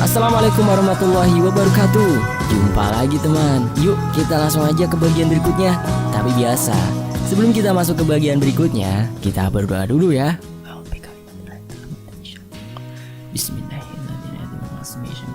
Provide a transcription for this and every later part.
Assalamualaikum warahmatullahi wabarakatuh. Jumpa lagi teman. Yuk kita langsung aja ke bagian berikutnya. Tapi biasa, sebelum kita masuk ke bagian berikutnya, kita berdoa dulu ya. Bismillahirrahmanirrahim.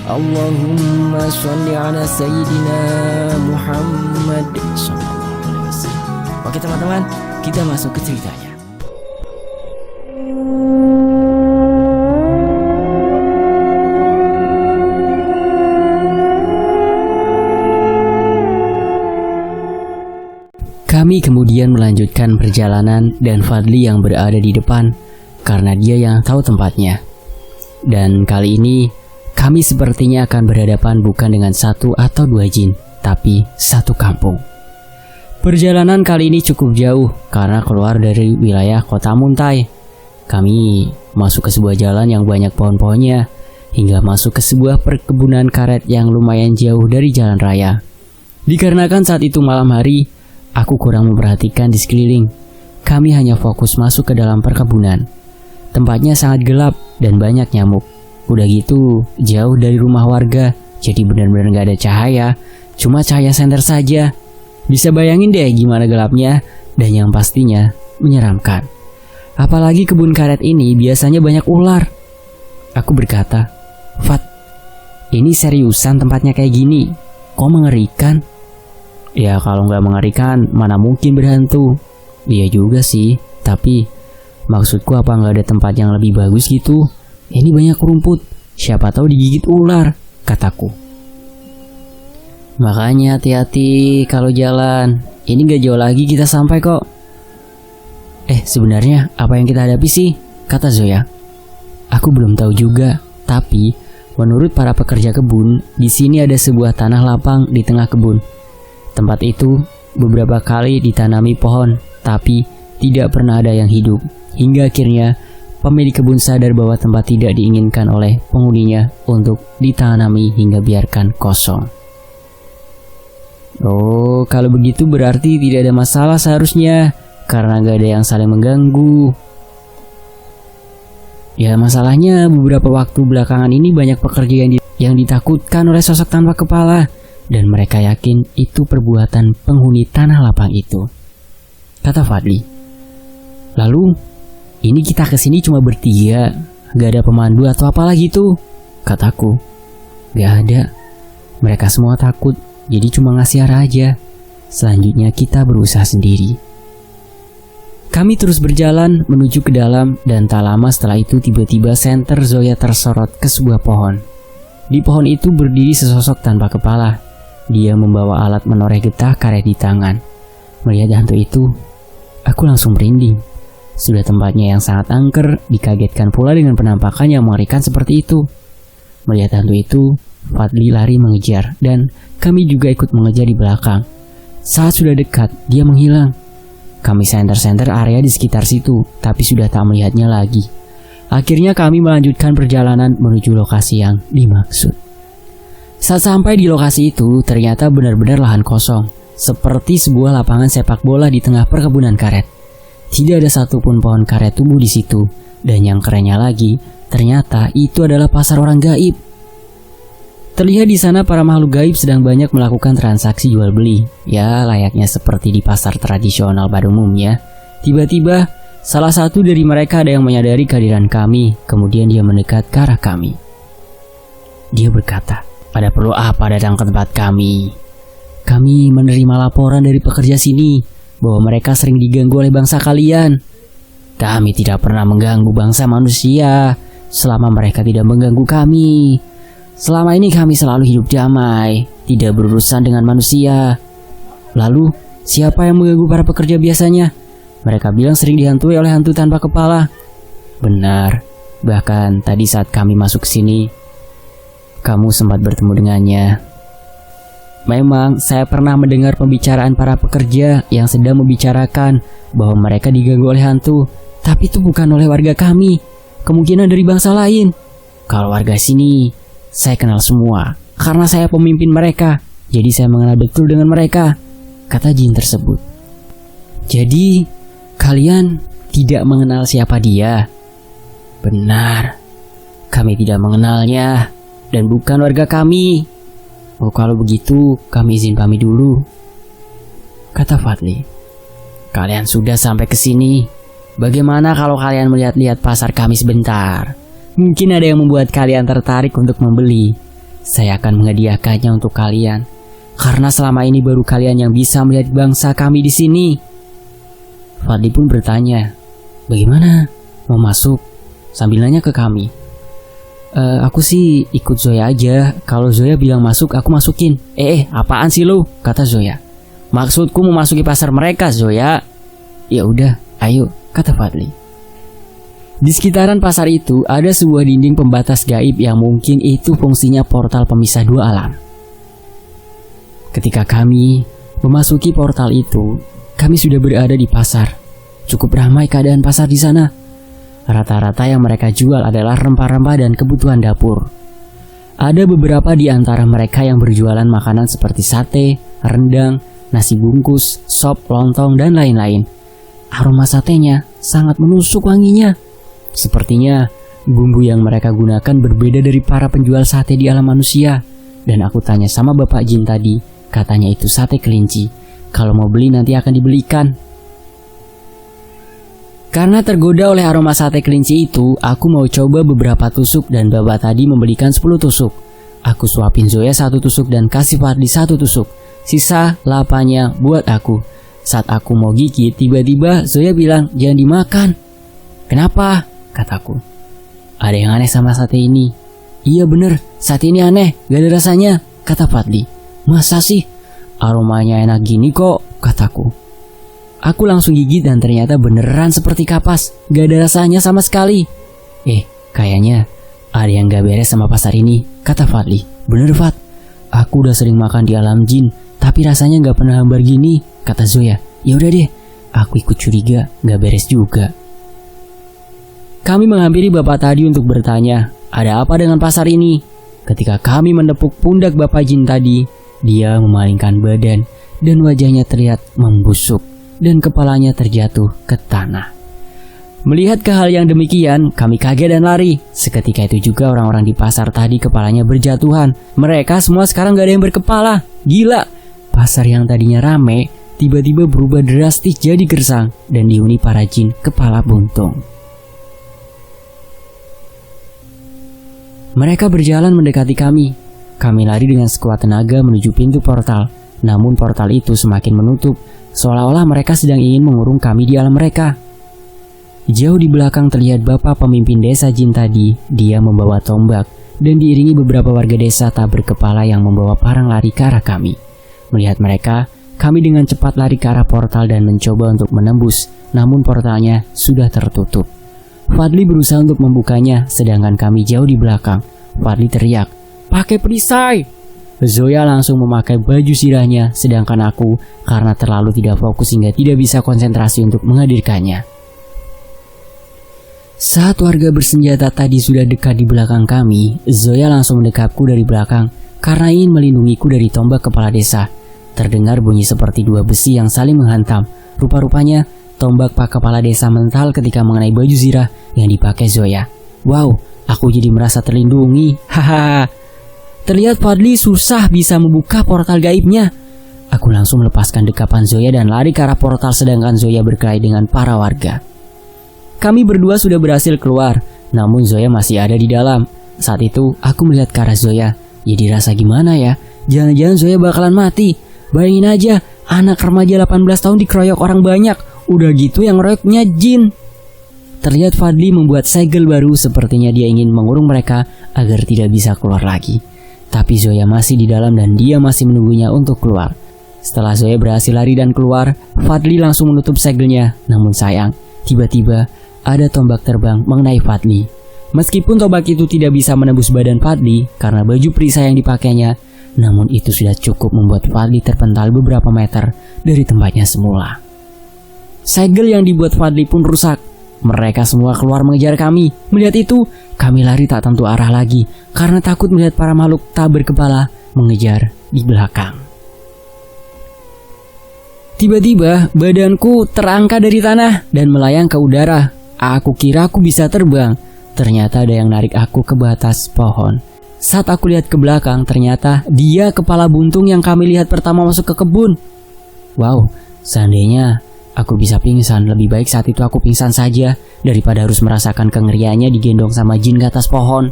Allahumma sholli ala sayyidina Muhammad sallallahu alaihi wasallam. Oke teman-teman, kita masuk ke ceritanya. Kami kemudian melanjutkan perjalanan dan Fadli yang berada di depan karena dia yang tahu tempatnya. Dan kali ini kami sepertinya akan berhadapan bukan dengan satu atau dua jin, tapi satu kampung. Perjalanan kali ini cukup jauh karena keluar dari wilayah kota Muntai. Kami masuk ke sebuah jalan yang banyak pohon-pohonnya hingga masuk ke sebuah perkebunan karet yang lumayan jauh dari jalan raya. Dikarenakan saat itu malam hari, aku kurang memperhatikan di sekeliling. Kami hanya fokus masuk ke dalam perkebunan. Tempatnya sangat gelap dan banyak nyamuk. Udah gitu, jauh dari rumah warga, jadi benar-benar gak ada cahaya, cuma cahaya senter saja. Bisa bayangin deh gimana gelapnya, dan yang pastinya menyeramkan. Apalagi kebun karet ini biasanya banyak ular. Aku berkata, "Fat, ini seriusan tempatnya kayak gini? Kok mengerikan?" Ya kalau nggak mengerikan, mana mungkin berhantu. Iya juga sih, tapi maksudku apa nggak ada tempat yang lebih bagus gitu? Ini banyak rumput, siapa tahu digigit ular, kataku. Makanya hati-hati kalau jalan, ini gak jauh lagi kita sampai kok. Sebenarnya apa yang kita hadapi sih? Kata Zoya. Aku belum tahu juga, tapi menurut para pekerja kebun, di sini ada sebuah tanah lapang di tengah kebun. Tempat itu beberapa kali ditanami pohon, tapi tidak pernah ada yang hidup. Hingga akhirnya pemilik kebun sadar bahwa tempat tidak diinginkan oleh penghuninya untuk ditanami hingga biarkan kosong. Oh, kalau begitu berarti tidak ada masalah seharusnya, karena gak ada yang saling mengganggu. Ya masalahnya beberapa waktu belakangan ini banyak pekerja yang ditakutkan oleh sosok tanpa kepala, dan mereka yakin itu perbuatan penghuni tanah lapang itu, kata Fadli. Lalu ini kita kesini cuma bertiga, gak ada pemandu atau apalah gitu, kataku. Gak ada, mereka semua takut, jadi cuma ngasih arah aja. Selanjutnya kita berusaha sendiri. Kami terus berjalan menuju ke dalam, dan tak lama setelah itu tiba-tiba senter Zoya tersorot ke sebuah pohon. Di pohon itu berdiri sesosok tanpa kepala. Dia membawa alat menoreh getah karet di tangan. Melihat hantu itu, aku langsung merinding. Sudah tempatnya yang sangat angker, dikagetkan pula dengan penampakan yang mengerikan seperti itu. Melihat hantu itu, Fadli lari mengejar, dan kami juga ikut mengejar di belakang. Saat sudah dekat, dia menghilang. Kami senter-senter area di sekitar situ, tapi sudah tak melihatnya lagi. Akhirnya kami melanjutkan perjalanan menuju lokasi yang dimaksud. Saat sampai di lokasi itu, ternyata benar-benar lahan kosong, seperti sebuah lapangan sepak bola di tengah perkebunan karet. Tidak ada satupun pohon karet tumbuh di situ, dan yang kerennya lagi, ternyata itu adalah pasar orang gaib. Terlihat di sana para makhluk gaib sedang banyak melakukan transaksi jual beli, ya layaknya seperti di pasar tradisional pada umumnya. Tiba-tiba, salah satu dari mereka ada yang menyadari kehadiran kami, kemudian dia mendekat ke arah kami. Dia berkata, "Ada perlu apa datang ke tempat kami? Kami menerima laporan dari pekerja sini bahwa mereka sering diganggu oleh bangsa kalian. Kami tidak pernah mengganggu bangsa manusia selama mereka tidak mengganggu kami. Selama ini kami selalu hidup damai, tidak berurusan dengan manusia. Lalu, siapa yang mengganggu para pekerja biasanya? Mereka bilang sering dihantui oleh hantu tanpa kepala." Benar, bahkan tadi saat kami masuk ke sini, kamu sempat bertemu dengannya. Memang saya pernah mendengar pembicaraan para pekerja yang sedang membicarakan bahwa mereka diganggu oleh hantu, tapi itu bukan oleh warga kami, kemungkinan dari bangsa lain. Kalau warga sini, saya kenal semua, karena saya pemimpin mereka, jadi saya mengenal betul dengan mereka, kata jin tersebut. Jadi, kalian tidak mengenal siapa dia? Benar, Kami tidak mengenalnya dan bukan warga kami. Oh, kalau begitu kami izin pamit dulu, kata Fadli. Kalian sudah sampai ke sini. Bagaimana kalau kalian melihat-lihat pasar kami sebentar? Mungkin ada yang membuat kalian tertarik untuk membeli. Saya akan menghadiahkannya untuk kalian. Karena selama ini baru kalian yang bisa melihat bangsa kami di sini. Fadli pun bertanya, bagaimana? Mau masuk? Sambil nanya ke kami. Aku sih ikut Zoya aja. Kalau Zoya bilang masuk, aku masukin. Apaan sih lu? Kata Zoya. Maksudku memasuki pasar mereka, Zoya. Ya udah, ayo, kata Fadli. Di sekitaran pasar itu ada sebuah dinding pembatas gaib yang mungkin itu fungsinya portal pemisah dua alam. Ketika kami memasuki portal itu, kami sudah berada di pasar. Cukup ramai keadaan pasar di sana. Rata-rata yang mereka jual adalah rempah-rempah dan kebutuhan dapur. Ada beberapa di antara mereka yang berjualan makanan seperti sate, rendang, nasi bungkus, sop, lontong, dan lain-lain. Aroma satenya sangat menusuk wanginya. Sepertinya bumbu yang mereka gunakan berbeda dari para penjual sate di alam manusia. Dan aku tanya sama Bapak Jin tadi, katanya itu sate kelinci. Kalau mau beli nanti akan dibelikan. Karena tergoda oleh aroma sate kelinci itu, aku mau coba beberapa tusuk dan Bapak tadi membelikan 10 tusuk. Aku suapin Zoya 1 tusuk dan kasih Fadli 1 tusuk. Sisa 8-nya buat aku. Saat aku mau gigit, tiba-tiba Zoya bilang, jangan dimakan. Kenapa? Kataku. Ada yang aneh sama sate ini. Iya bener, sate ini aneh, gak ada rasanya, kata Fadli. Masa sih? Aromanya enak gini kok, kataku. Aku langsung gigit dan ternyata beneran seperti kapas, gak ada rasanya sama sekali. Kayaknya ada yang gak beres sama pasar ini, kata Fadli. Bener Fad, aku udah sering makan di alam jin, tapi rasanya gak pernah hambar gini, kata Zoya. Ya udah deh, aku ikut curiga, gak beres juga. Kami menghampiri Bapak tadi untuk bertanya, ada apa dengan pasar ini? Ketika kami menepuk pundak Bapak Jin tadi, dia memalingkan badan dan wajahnya terlihat membusuk dan kepalanya terjatuh ke tanah. Melihat ke hal yang demikian, kami kaget dan lari. Seketika itu juga orang-orang di pasar tadi kepalanya berjatuhan. Mereka semua sekarang gak ada yang berkepala. Gila, pasar yang tadinya rame tiba-tiba berubah drastis jadi gersang dan dihuni para jin kepala buntung. Mereka berjalan mendekati kami. Kami lari dengan sekuat tenaga menuju pintu portal. Namun portal itu semakin menutup, seolah-olah mereka sedang ingin mengurung kami di alam mereka. Jauh di belakang terlihat bapak pemimpin desa jin tadi. Dia membawa tombak dan diiringi beberapa warga desa tak berkepala yang membawa parang lari ke arah kami. Melihat mereka, kami dengan cepat lari ke arah portal dan mencoba untuk menembus. Namun portalnya sudah tertutup. Fadli berusaha untuk membukanya, sedangkan kami jauh di belakang. Fadli teriak, pakai perisai! Zoya langsung memakai baju sirahnya, sedangkan aku karena terlalu tidak fokus hingga tidak bisa konsentrasi untuk menghadirkannya. Saat warga bersenjata tadi sudah dekat di belakang kami, Zoya langsung mendekapku dari belakang karena ingin melindungiku dari tombak kepala desa. Terdengar bunyi seperti dua besi yang saling menghantam. Rupa-rupanya tombak pak kepala desa mental ketika mengenai baju zirah yang dipakai Zoya. Wow, aku jadi merasa terlindungi. Hahaha. Terlihat Fadli susah bisa membuka portal gaibnya. Aku langsung melepaskan dekapan Zoya dan lari ke arah portal sedangkan Zoya berkelahi dengan para warga. Kami berdua sudah berhasil keluar, namun Zoya masih ada di dalam. Saat itu aku melihat ke arah Zoya. Ya dirasa gimana ya? Jangan-jangan Zoya bakalan mati. Bayangin aja, anak remaja 18 tahun dikeroyok orang banyak. Udah gitu yang ngeroyoknya jin. Terlihat Fadli membuat segel baru, sepertinya dia ingin mengurung mereka agar tidak bisa keluar lagi. Tapi Zoya masih di dalam dan dia masih menunggunya untuk keluar. Setelah Zoya berhasil lari dan keluar, Fadli langsung menutup segelnya. Namun sayang, tiba-tiba ada tombak terbang mengenai Fadli. Meskipun tombak itu tidak bisa menembus badan Fadli karena baju perisai yang dipakainya, namun itu sudah cukup membuat Fadli terpental beberapa meter dari tempatnya semula. Segel yang dibuat Fadli pun rusak. Mereka semua keluar mengejar kami. Melihat itu, kami lari tak tentu arah lagi karena takut melihat para makhluk tak berkepala mengejar di belakang. Tiba-tiba badanku terangkat dari tanah dan melayang ke udara. Aku kira aku bisa terbang, ternyata ada yang narik aku ke batas pohon. Saat aku lihat ke belakang, ternyata dia kepala buntung yang kami lihat pertama masuk ke kebun. Wow, seandainya aku bisa pingsan, lebih baik saat itu aku pingsan saja daripada harus merasakan kengeriannya digendong sama jin ke atas pohon.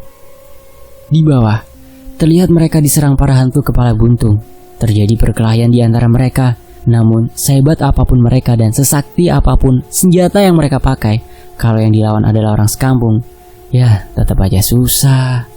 Di bawah, terlihat mereka diserang para hantu kepala buntung. Terjadi perkelahian di antara mereka. Namun, sehebat apapun mereka dan sesakti apapun senjata yang mereka pakai, kalau yang dilawan adalah orang sekampung, ya tetap aja susah.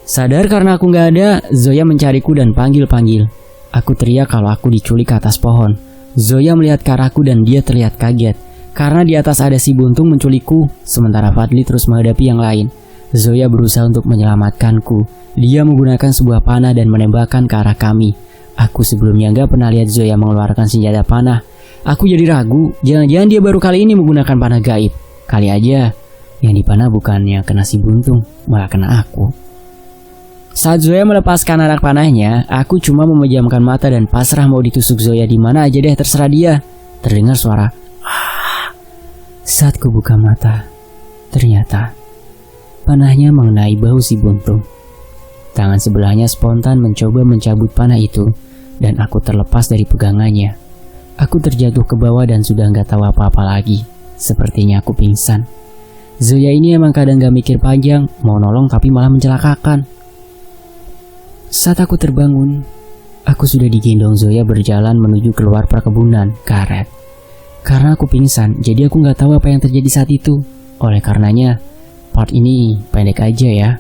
Sadar karena aku gak ada, Zoya mencariku dan panggil-panggil. Aku teriak kalau aku diculik ke atas pohon. Zoya melihat ke arahku dan dia terlihat kaget, karena di atas ada si buntung menculikku, sementara Fadli terus menghadapi yang lain. Zoya berusaha untuk menyelamatkanku. Dia menggunakan sebuah panah dan menembakkan ke arah kami. Aku sebelumnya gak pernah lihat Zoya mengeluarkan senjata panah. Aku jadi ragu, jangan-jangan dia baru kali ini menggunakan panah gaib. Kali aja yang dipanah bukannya kena si buntung, malah kena aku. Saat Zoya melepaskan anak panahnya, aku cuma memejamkan mata dan pasrah mau ditusuk Zoya di mana aja deh, terserah dia. Terdengar suara saat ku buka mata, ternyata panahnya mengenai bahu si buntung. Tangan sebelahnya spontan mencoba mencabut panah itu, dan aku terlepas dari pegangannya. Aku terjatuh ke bawah dan sudah gak tahu apa-apa lagi. Sepertinya aku pingsan. Zoya ini emang kadang gak mikir panjang, mau nolong tapi malah mencelakakan. Saat aku terbangun, aku sudah digendong Zoya berjalan menuju keluar perkebunan karet. Karena aku pingsan, jadi aku gak tahu apa yang terjadi saat itu. Oleh karenanya, part ini pendek aja ya.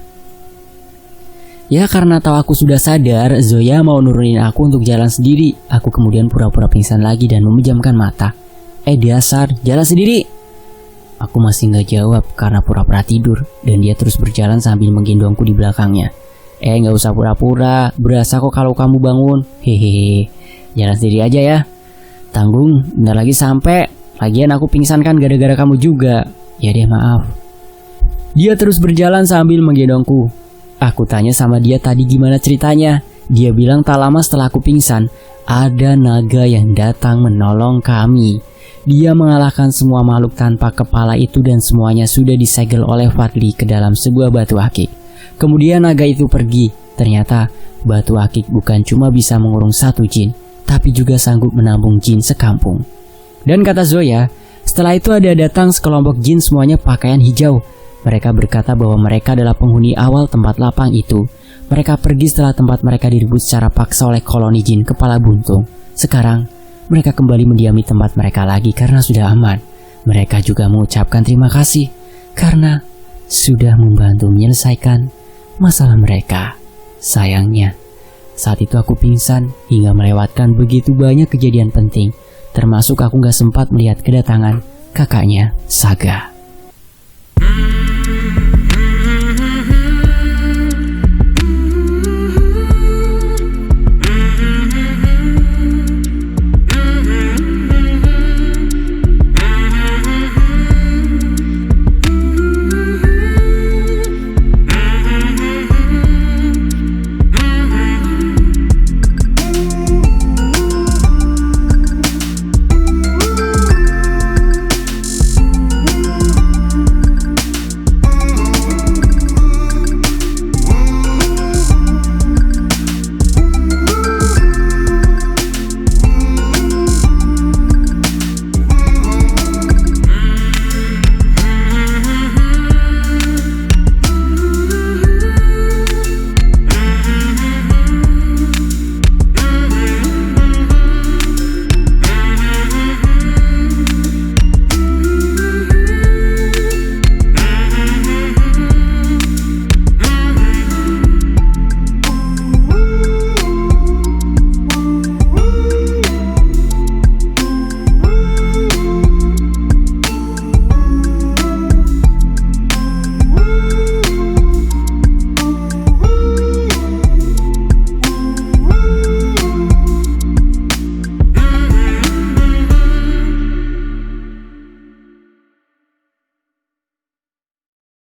Ya karena tahu aku sudah sadar, Zoya mau nurunin aku untuk jalan sendiri. Aku kemudian pura-pura pingsan lagi dan memejamkan mata. Dasar, jalan sendiri. Aku masih gak jawab karena pura-pura tidur, dan dia terus berjalan sambil menggendongku di belakangnya. Gak usah pura-pura, berasa kok kalau kamu bangun. Hehehe, jalan sendiri aja ya. Tanggung, bentar lagi sampai. Lagian aku pingsan kan gara-gara kamu juga. Ya deh, maaf. Dia terus berjalan sambil menggendongku. Aku tanya sama dia tadi gimana ceritanya. Dia bilang tak lama setelah aku pingsan, ada naga yang datang menolong kami. Dia mengalahkan semua makhluk tanpa kepala itu dan semuanya sudah disegel oleh Fadli ke dalam sebuah batu akik. Kemudian naga itu pergi. Ternyata batu akik bukan cuma bisa mengurung satu jin, tapi juga sanggup menampung jin sekampung. Dan kata Zoya, setelah itu ada datang sekelompok jin semuanya pakaian hijau. Mereka berkata bahwa mereka adalah penghuni awal tempat lapang itu. Mereka pergi setelah tempat mereka direbut secara paksa oleh koloni jin kepala buntung. Sekarang, mereka kembali mendiami tempat mereka lagi karena sudah aman. Mereka juga mengucapkan terima kasih karena sudah membantu menyelesaikan masalah mereka. Sayangnya, saat itu aku pingsan hingga melewatkan begitu banyak kejadian penting, termasuk aku gak sempat melihat kedatangan kakaknya Saga.